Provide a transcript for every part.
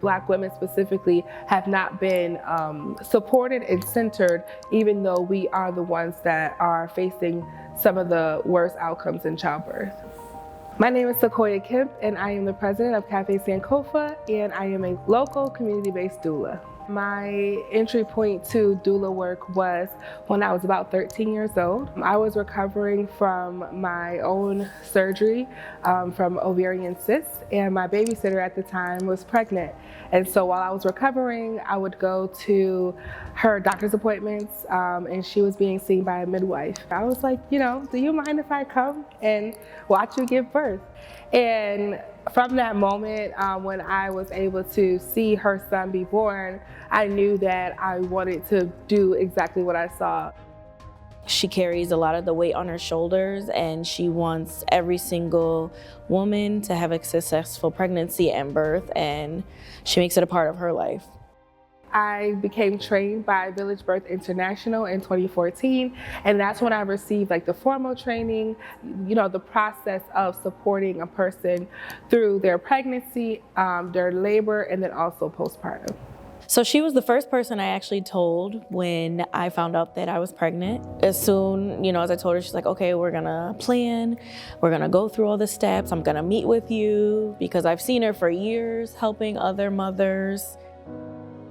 Black women specifically have not been supported and centered, even though we are the ones that are facing some of the worst outcomes in childbirth. My name is SeQuoia Kemp, and I am the president of Cafe Sankofa, and I am a local community-based doula. My entry point to doula work was when I was about 13 years old. I was recovering from my own surgery from ovarian cysts, and my babysitter at the time was pregnant. And so while I was recovering, I would go to her doctor's appointments, and she was being seen by a midwife. I was like, do you mind if I come and watch you give birth? And from that moment, when I was able to see her son be born, I knew that I wanted to do exactly what I saw. She carries a lot of the weight on her shoulders, and she wants every single woman to have a successful pregnancy and birth, and she makes it a part of her life. I became trained by Village Birth International in 2014, and that's when I received the formal training, the process of supporting a person through their pregnancy, their labor, and then also postpartum. So she was the first person I actually told when I found out that I was pregnant. As soon, as I told her, she's like, okay, we're gonna plan, we're gonna go through all the steps, I'm gonna meet with you, because I've seen her for years helping other mothers.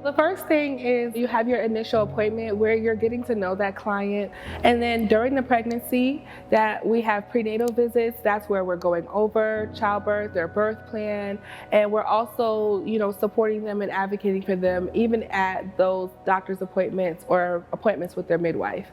The first thing is you have your initial appointment where you're getting to know that client, and then during the pregnancy that we have prenatal visits. That's where we're going over childbirth, their birth plan, and we're also supporting them and advocating for them even at those doctor's appointments or appointments with their midwife.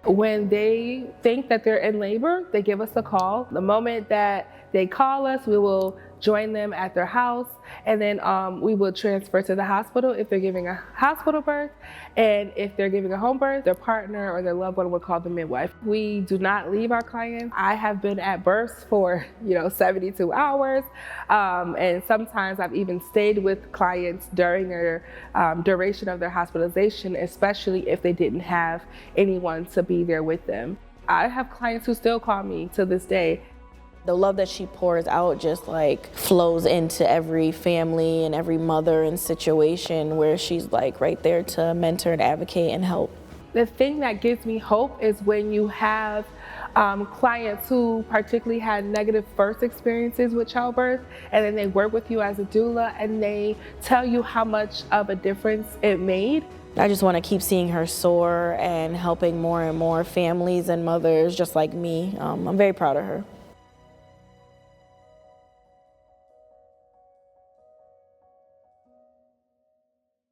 When they think that they're in labor, they give us a call. The moment that they call us, we will join them at their house, and then we will transfer to the hospital if they're giving a hospital birth, and if they're giving a home birth, their partner or their loved one will call the midwife. We do not leave our clients. I have been at births for 72 hours, and sometimes I've even stayed with clients during their duration of their hospitalization, especially if they didn't have anyone to be there with them. I have clients who still call me to this day. The love that she pours out just flows into every family and every mother and situation, where she's right there to mentor and advocate and help. The thing that gives me hope is when you have clients who particularly had negative first experiences with childbirth, and then they work with you as a doula and they tell you how much of a difference it made. I just want to keep seeing her soar and helping more and more families and mothers just like me. I'm very proud of her.